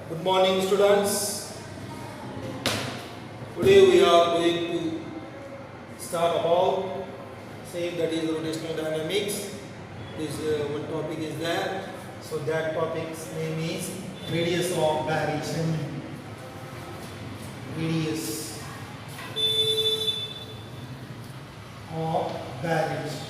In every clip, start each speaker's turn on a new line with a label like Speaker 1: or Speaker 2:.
Speaker 1: Good morning, students. Today we are going to start about same, that is rotational dynamics. This one topic is there. So that topic's name is radius of gyration. Radius of gyration.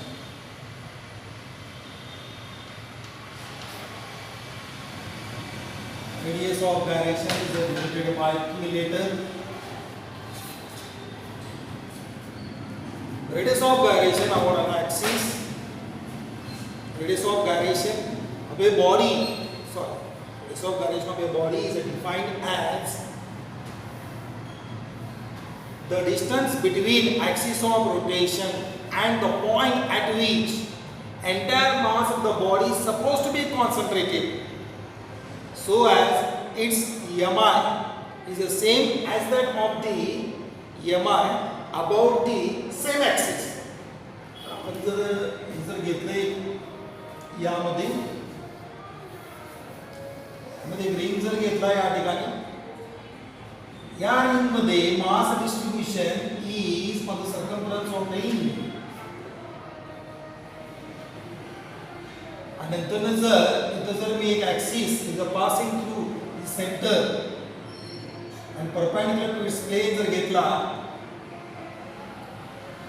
Speaker 1: Radius of gyration is denoted by K letter. Radius of gyration our an axis. Radius of gyration of a body. Sorry. Radius of gyration of a body is defined as the distance between axis of rotation and the point at which entire mass of the body is supposed to be concentrated, so as its mi is the same as that of the mi about the same axis. आपण जर घेतले यामध्ये ring जर घेतला या ठिकाणी, या ring मध्ये mass distribution is for the circumference of the ring. आणि नंतर जर मी एक axis is passing through the centre आणि परपेंडिक्युलर टू इट्स प्लेन जर घेतला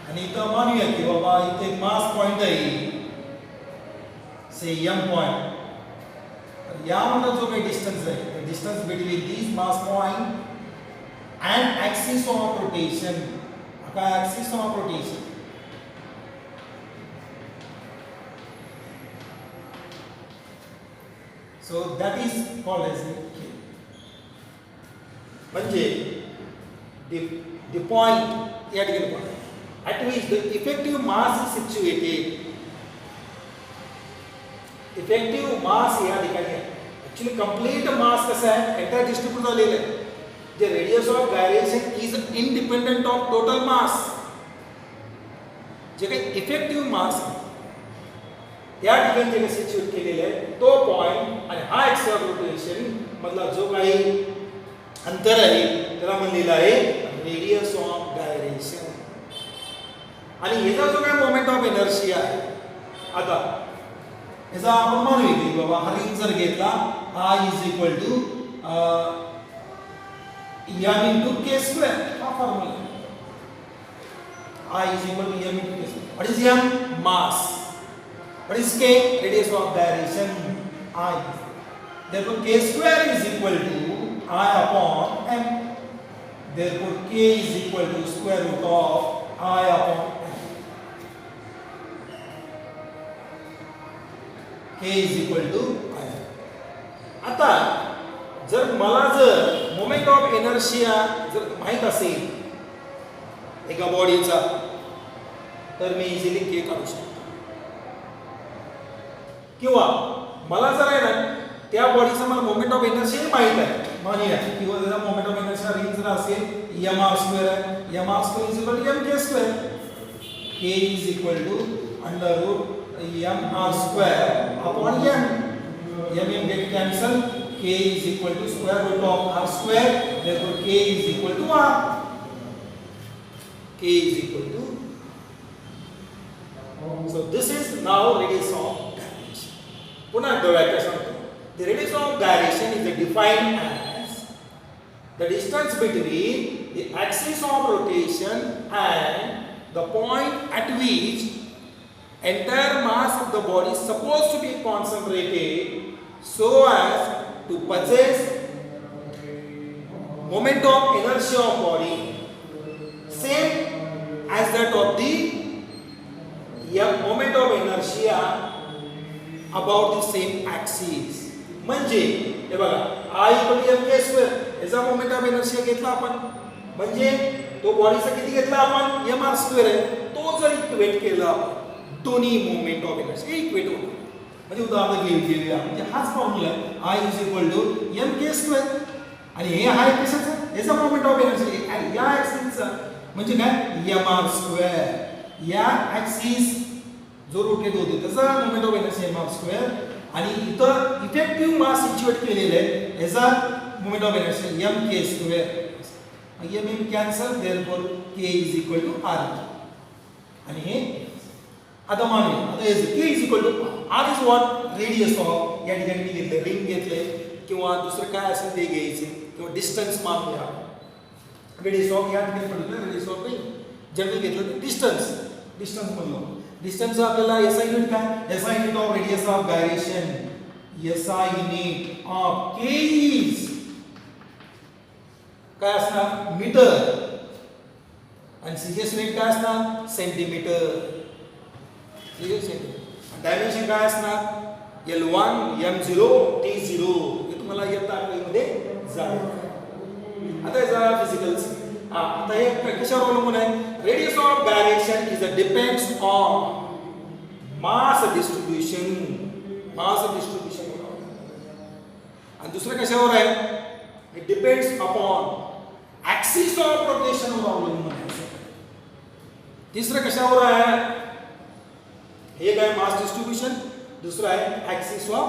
Speaker 1: आणि इथं मानूया की बाबा इथे एक मास पॉइंट आहे, से एम पॉइंट. तर यामधला जो काही डिस्टन्स आहे, the distance between this mass point and axis of rotation. Okay, axis of rotation. So that is called as K. म्हणजे the point या ठिकाणी point at which the effective mass is situated. Effective mass या ठिकाणी actually complete mass कसा आहे, एकदा distribute झालेला आहे. The radius of gyration is independent of total mass. जे काही इफेक्टिव्ह मास त्या ठिकाणी जे सिच्युएट केलेले आहे तो पॉइंट आणि हा एक्सिस ऑफ रोटेशन मधला जो काही अंतर आहे त्याला म्हणलेलं आहे रेडियस ऑफ गायरेशन. आणि याचा जो काही मोमेंट ऑफ इनर्शिया आहे, आता याचा आपण मानूया की बाबा हा रिंग जर घेतला, हा is equal to m into k square. हा formula I is equal to m into k square. What is m? Mass. What is k? Radius of gyration. I. Therefore k square is equal to I upon m. Therefore k is equal to square root of I upon m. k is equal to I. आता जर moment of inertia जर माहित असेल एका बॉडीचा, तर मी easily के काढू शकतो. किंवा मला जर आहे ना त्या बॉडीचा मला मोमेंट ऑफ इनर्शिया माहित आहे, मानूया किंवा जर मोमेंट ऑफ इनर्शिया रिंग जर असेल एम आर स्क्वेअर आहे, M R square is equal to M K square. K is equal to under root M R square upon M get cancel. K is equal to square root of r square. Therefore K is equal to r. K is equal to. So this is now radius of gyration. पुन्हा एकदा व्याख्या सांगतो. The radius of gyration is defined as the distance between the axis of rotation and the point at which entire mass of the body is supposed to be concentrated, so as to possess moment of inertia of body same as that of the moment of inertia about the same axis. म्हणजे हे बघा I equal to m k square याचा moment of inertia घेतला आपण, म्हणजे तो बॉडीचा किती घेतला आपण m r स्क्वेअर आहे, तो जर इक्वेट केला दोन्ही मोमेंट ऑफ इनर्शिया इक्वेट होतो. म्हणजे उदाहरण घेऊया, म्हणजे हाच formula I is equal to m k square आणि हे आहे कशाचा, याचा मोमेंट ऑफ इनर्शिया आणि या ॲक्सिसचा म्हणजे काय m r स्क्वेअर. या ॲक्सिस जो रोटेट होतो त्याचा moment of inertia m r square आणि इथं इफेक्टिव्ह मास सिच्युएट केलेलं आहे याचा moment of inertia M K square. M cancel therefore K is equal to R. आणि हे आता मानूया आता K is equal to R is what radius of या ठिकाणी मी घेतले रिंग घेतले किंवा दुसरं काय असेल ते घ्यायचे किंवा डिस्टन्स मानूया. रेडियस ऑफ या ठिकाणी पडलं रेडियस ऑफ रिंग जनरल घेतलं तर डिस्टन्स म्हणलं. डिस्टन्स आपल्याला एसआय युनिट काय SI unit of radius of gyration SI unit of K is काय असणार मीटर आणि सीजीएस युनिट काय असणार सेंटीमीटर. डायमेन्शन काय असणार L1 M0 T0 हे तुम्हाला येतं आकडेमध्ये जाईल. आता जरा फिजिकल्स आता हे कशावर अवलंबून आहे radius of gyration is a depends on mass distribution आणि दुसरं कशावर आहे it depends upon axis of rotation वर अवलंबून आहे. तिसरं कशावर आहे एक आहे मास डिस्ट्रीब्यूशन दुसरं आहे ऍक्सिस ऑफ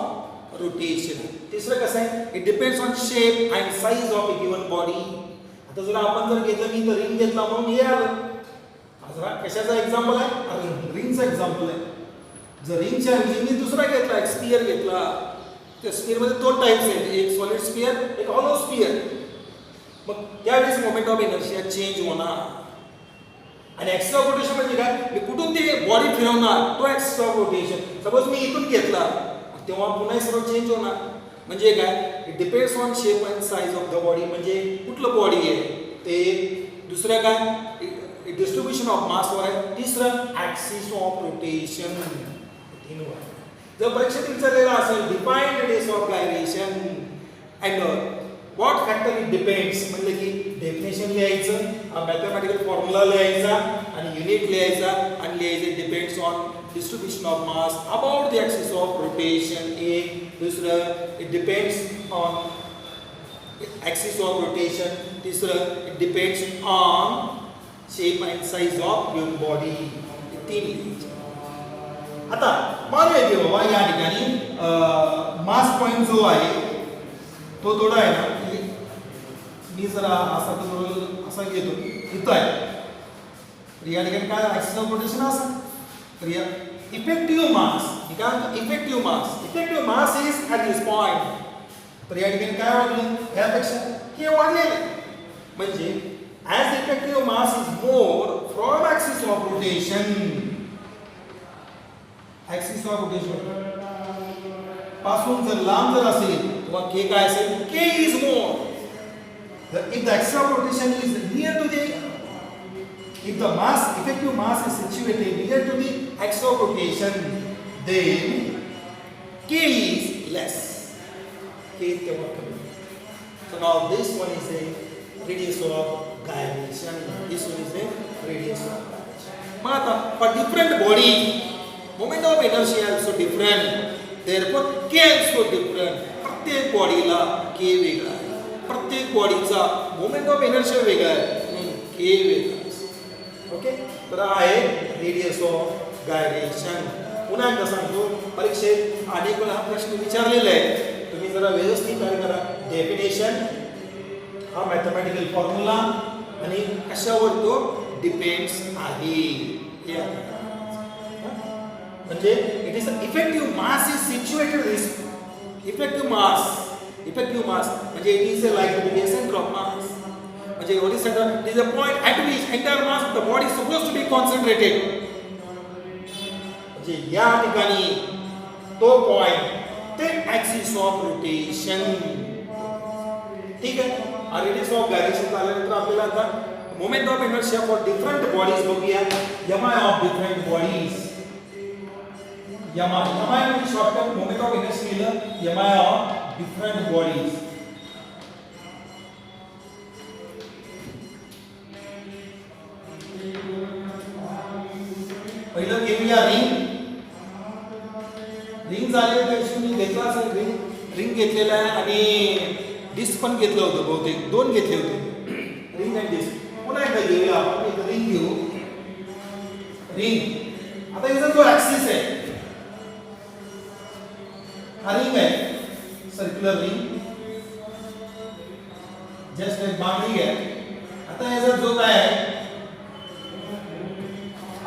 Speaker 1: रोटेशन. तिसरं कसं आहे it depends on shape and size of a given body. आता जर आपण जर घेतलं मी तर रिंग घेतला म्हणून हे आलं जरा कशाचा एक्झाम्पल आहे रिंगचा एक्झाम्पल आहे. जर रिंगच्या ऐवजी मी दुसरा घेतला एक स्फिअर घेतला त्या स्फिअर मध्ये दोन टाइप्स आहेत एक सॉलिड स्फिअर एक हॉलो स्फिअर. मग त्यावेळेस मोमेंट ऑफ इनर्शिया चेंज होणार आणि ऍक्सिस ऑफ रोटेशन म्हणजे काय मी कुठून ती बॉडी फिरवणार तो ऍक्सिस ऑफ रोटेशन. सपोज मी इथून घेतला तेव्हा पुन्हा सर्व चेंज होणार म्हणजे काय it depends on shape and size of the body म्हणजे कुठलं बॉडी आहे ते. दुसरं काय डिस्ट्रीब्युशन ऑफ मास वर आहे. तिसरं ऍक्सिस ऑफ रोटेशन. जर परीक्षेत विचारलेला असेल define radius of gyration and what factor it depends म्हणजे की डेफिनेशन लिहायचं मॅथमॅटिकल फॉर्म्युला लिहायचा आणि युनिट लिहायचा आणि लिहायचं depends on distribution of mass about the axis of rotation. एक दूसरा it depends on axis of rotation. तीसरा it depends on shape and size of your body. तीन. आता मानूया की बाबा या ठिकाणी मास पॉइंट जो आहे तो थोडा आहे ना मी जरा असा घेतो इथं आहे तर या ठिकाणी काय ऍक्सिस ऑफ रोटेशन असं तर या effective mass is at this point. तर या ठिकाणी काय वाढलं यापेक्षा के वाढलेलं म्हणजे as effective mass is more from axis of rotation पासून जर लांब जर असेल तेव्हा के काय असेल k is more. If the axis of rotation is near to the if the effective mass is situated near to the axis of rotation then k is less. K is the so now this one is a radius of gyration. This one is a radius of gyration. Mata for different body moment of inertia also different therefore k also different. प्रत्येक बॉडीला k वेगळा आहे प्रत्येक बॉडीचा moment of inertia वेगळा आहे म्हणून k वेगळा. ओके तर आहे रेडियस ऑफ गायरेशन. पुन्हा एकदा सांगतो परीक्षेत अनेक वेळा हा प्रश्न विचारलेला आहे तुम्ही जरा व्यवस्थित काय करा डेफिनेशन हा मॅथमॅटिकल फॉर्म्युला आणि कशावर तो डिपेंड्स आहे म्हणजे it is effective mass is situated this effective mass म्हणजे it is like to be centre of mass म्हणजे what is center it is a point at which entire mass of the body is supposed to be concentrated. म्हणजे या ठिकाणी तो point ते axis of rotation. ठीक आहे radius of gyration झाल्यानंतर आपल्याला आता moment of inertia for different bodies बघूया. MI of different bodies MI म्हणजे शॉर्टकट मोमेंट ऑफ इनर्शिया लिहिलं एमआय ऑफ डिफरंट बॉडीज. पहिलं घेऊया रिंग झाले त्या दिवशी मी घेतला असेल रिंग घेतलेला आहे आणि डिस्क पण घेतलं होतं बहुतेक दोन घेतले होते रिंग आणि डिस्क. पुन्हा एकदा घेऊया आपण एक रिंग घेऊ. रिंग आता याचा जो ऍक्सिस आहे सर्क्युलर रिंग जस्ट एक बांधली आहे. आता याचा जो काय आहे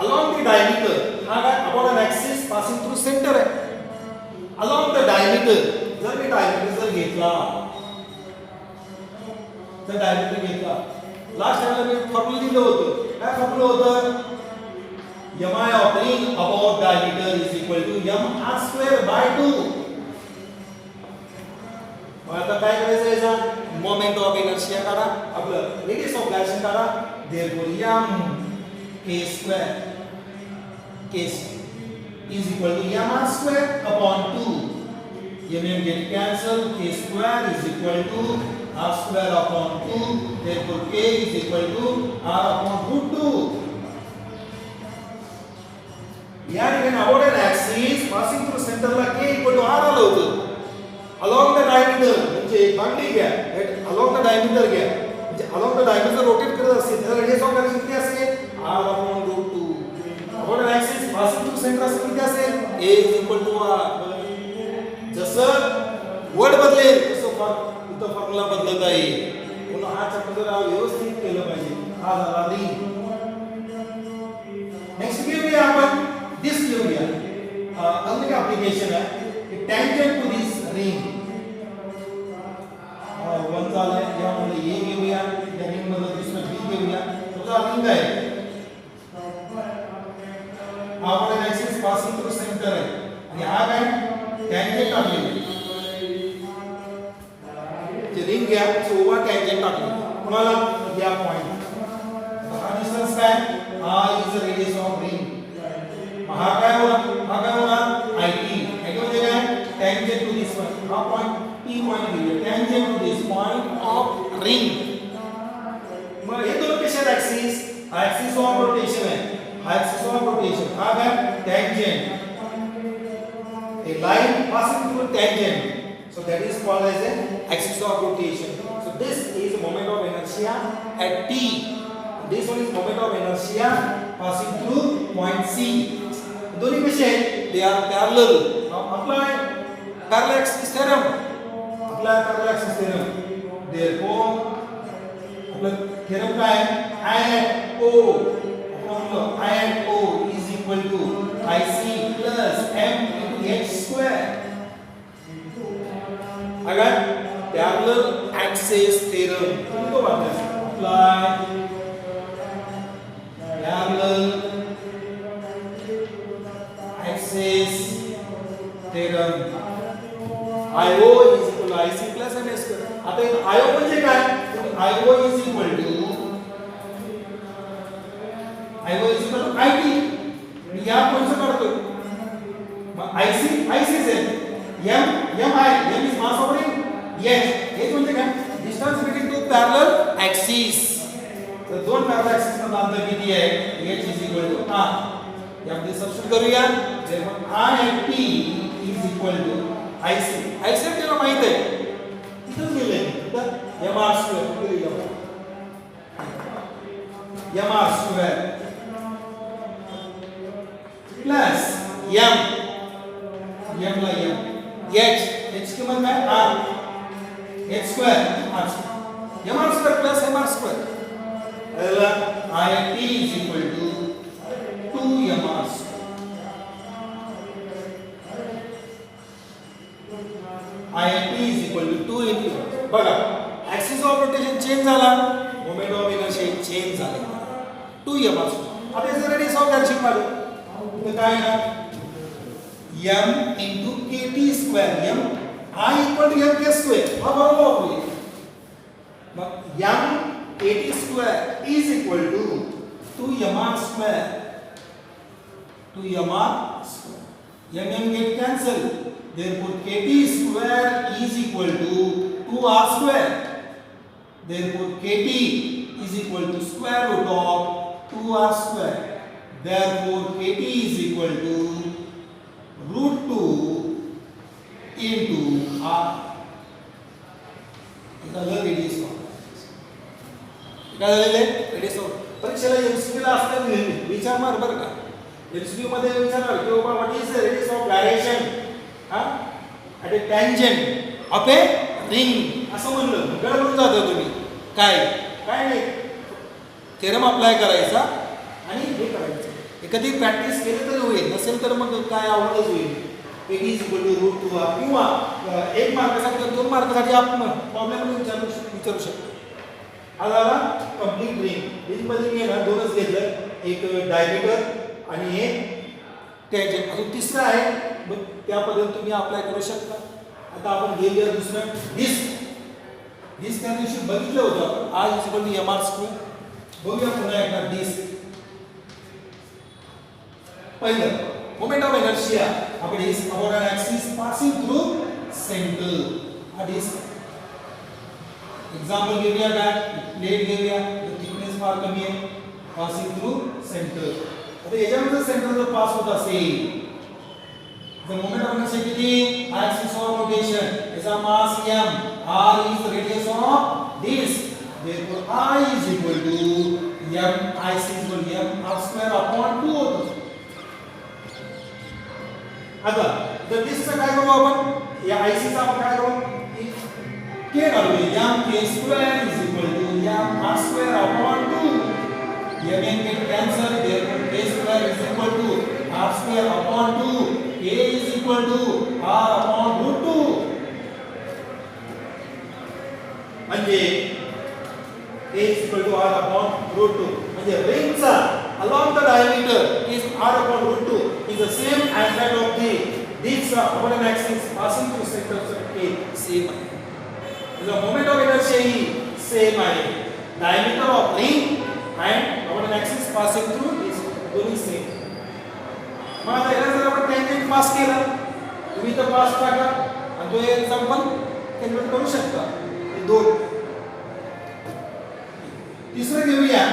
Speaker 1: along the diameter हा काय about an axis passing through center आहे. along the diameter जर मी diameter जर घेतला तर diameter घेतला लास्ट टाइमला मी फॉर्म्युला दिलं होतं. काय फॉर्म्युला होतं mi of ring about diameter is equal to m r square by 2. मग आता काय करायचं याचा मोमेंट ऑफ इनर्शिया काढा आपलं रेडियस ऑफ गायरेशन काढा. therefore m k square k is equal to m r square upon 2. m get cancelled. K square is equal to r square upon 2. therefore k is equal to r upon root 2. या ठिकाणी about an axis passing through center ला k equal to r आलं होतं. along the diameter म्हणजे बांधली घ्या along the diameter घ्या म्हणजे along the diameter रोटेट करत असेल तर रेडियस ऑफ गायरेशन किती असेल r upon root 2. about an axis passing through center असेल किती असेल a is equal to r. जसं वर्ड बदलेल तसं इथं फॉर्म्युला बदलत आहे. म्हणून हा चॅप्टर जरा व्यवस्थित केलं पाहिजे. हा झाला रिंग. नेक्स्ट घेऊया आपण दिस घेऊया. अजून एक ऍप्लिकेशन आहे tangent to this ring. One झालंय यामध्ये ए घेऊया या रिंग मध्ये दुसरं बी घेऊया. समजा रिंग आहे हा आपण ऍक्सिस पासिंग थ्रू सेंटर आहे आणि हा काय टँजंट आहे. जे रिंग घ्या सोवा टँजंट टाकली कोणाला या पॉइंट. हा डिस्टन्स काय हा इज रेडियस ऑफ रिंग. हा काय होणार आयटी म्हणजे काय टँजंट टू दिस पॉइंट. हा पॉइंट P पॉइंट घेऊया tangent to this point of ring. मग हे दोन कसे आहेत ऍक्सिस ऍक्सिस ऑफ रोटेशन आहे. ऍक्सिस ऑफ रोटेशन हा काय tangent a line passing through tangent, so that is called as an axis of rotation. So this is moment of inertia at t. This one is moment of inertia passing through point C. दोन्ही कसे आहेत they are parallel. Now apply parallel axis theorem. Apply parallel axis theorem. Therefore आपला theorem काय I at O I at O is equal to IC plus M h square. अगर parallel axis theorem तो बात है apply parallel axis theorem. IO is equal to IC plus m square. आता IO म्हणजे काय IO is equal to IT. मी या पॉइंटचं काढतो IC say m is mass of ring. h म्हणजे काय distance between two parallel axes. तर दोन parallel axes मधलं अंतर किती आहे h is equal to r. यामध्ये सबस्टिट्यूट करूया. therefore I at t is equal to IC आपल्याला माहित आहे इथंच लिहिलंय तर m r square m r square plus m ला m h की किंमत काय r h square r m r square plus m r square अला I t is equal to 2 m r square. I t is equal to 2 into बघा axis of rotation change झाला moment of inertia change झाले 2 m r square. आता याचं radius of gyration काढू तर काय ना m into kt square m I equal to m k square. हा बरोबर वापरूया. मग m kt square is equal to 2 m r square. 2 m r square. m get cancelled. Therefore kt square is equal to 2 r square. Therefore kt is equal to square root of 2 r square. Therefore kt is equal to root 2 into r. इधर radius of काय झालेले radius of परीक्षेला MCQ ला असते विचार मार बरं का एमसीक्यू मध्ये विचारणार की बाबा what is the radius of gyration हा at a tangent of a ring असं म्हणलं गडबडून जाता तुम्ही. काय काय नाही, थेरम अप्लाय करायचा आणि हे करायचं. एखादी प्रॅक्टिस केली तरी होईल, नसेल तर मग काय आवडच होईल. इज इक्वल टू रूट 2 किंवा 1 मार्कासाठी 2 मार्कासाठी आपण प्रॉब्लेम विचारू शकतो. हा झाला कंप्लीट रिंग. रिंगमध्ये मी ना दोनच घेतलं, एक डायमीटर आणि एक टँजंट. अजून तिसरं आहे, मग त्या पद्धतीने तुम्ही अप्लाय करू शकता. आता आपण घेऊया दुसरं डिस्क. डिस्क त्या दिवशी बघितलं होतं आपण, I is equal to M R square. बघूया पुन्हा एकदा डिस्क. पहिलं मोमेंट ऑफ इनर्शिया आपण is about an axis passing through centre. हा डिस्क एग्जांपल घेऊया काय, प्लेट घेऊया, थिकनेस फार कमी आहे, पासिंग थ्रू सेंटर. आता याच्यामध्ये सेंटर जर पास होत असेल, the moment of inertia किती, axis of rotation, याचा mass m, r is the radius of disk, therefore I is equal to m, I is equal to m r square upon 2 होतं. आता जर डिस्कचं काय करू आपण, या IC चा आपण काय करू, k काढूया, m k square is equal to m r square upon 2. m n get cancel, therefore k square is equal to r square upon 2. k is equal to r upon root 2. म्हणजे k is equal to r upon root 2. म्हणजे रिंगचा along the diameter is r upon root 2 is the same as that of the disk upon an axis passing through center of k. Same आहे. The moment of inertia he same आहे. Diameter of ring and upon an axis passing through disk दोन्ही same. मग आता याला जर आपण tangent pass केला, तुम्ही तर पास टाका आणि तो एक्झाम्पल कन्वर्ट करू शकता. हे दोन. तिसरं घेऊया.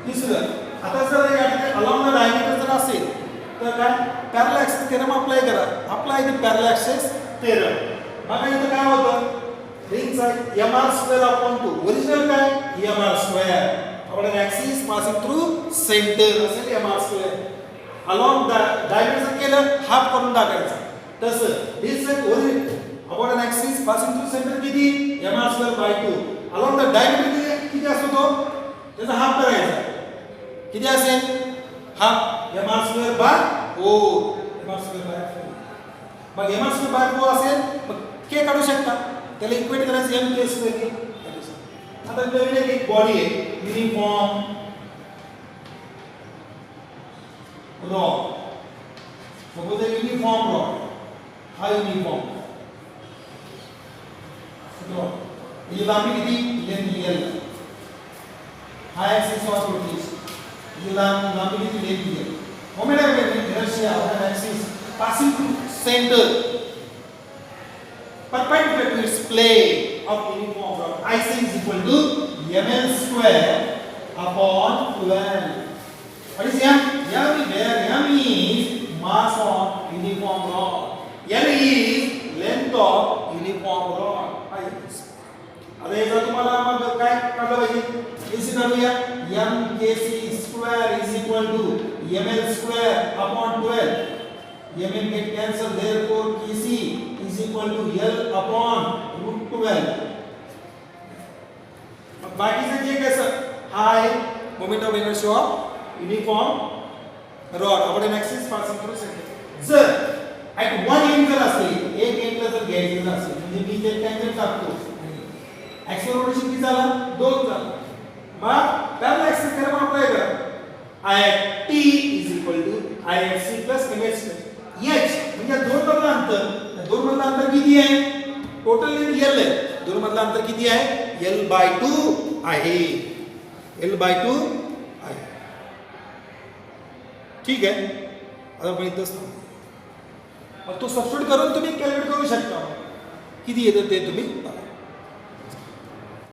Speaker 1: तिसरं आता जर या ठिकाणी अलॉंग द डायमीटर जर असेल तर काय, पॅरलल ॲक्सिस थेरम अप्लाय करा. Apply the parallel axis theorem. बघा इथं काय होतं, रिंगचा mr² अपॉन 2. ओरिजिनल काय mr². Our axis passing through center असेल mr². along the diameter केलं हाफ करून टाकायचं. तसं this about an axis passing through center किती, mr²/2. along the diameter किती असतो तो, त्याचा हाफ करायचा. किती असेल, हाफ mr²/4. mr²/4. मग mr²/4 असेल, मग k काढू शकता, त्याला इक्वेट करायचं mk². आता नवीन एक बॉडी आहे, uniform rod. Suppose uniform rod, हा युनिफॉर्म रॉड, याची लांबी किती, लेंथ l. हा ॲक्सिस ऑफ रोटेशन, याची लांबी किती, length l. Moment of inertia of an axis passing through centre perpendicular to its plane of uniform rod. IC is equal to ml square upon 12. What is m? M is there. M is mass of uniform rod. L is length of uniform rod. आता याचा तुम्हाला मग काय काढलं पाहिजे, AC काढूया. mkc square is equal to ml square upon 12. mn get cancelled, therefore kc is equal to l upon root 12. अब बाकीचं जे कसं, हा आहे moment of inertia of uniform rod upon an axis passing through centre. जर at one end जर असेल, एक एंडला जर घ्यायचं असेल, म्हणजे मी ते टँजंट टाकतो, ॲक्सिस रोटेशन किती झाला, 2 झाला. मग पॅरलल ॲक्सिस थेरम अप्लाय करा. I at t is equal to I at c plus mh². h म्हणजे दोन मधलं अंतर, दोन मधलं अंतर किती आहे, टोटल लेंथ l आहे, दोन मधलं अंतर किती आहे, l/2 आहे. l/2 आहे. ठीक आहे. आता आपण इथंच मग तो सबस्टिट्यूट करून तुम्ही कॅल्क्युलेट करू शकता, किती येतं ते तुम्ही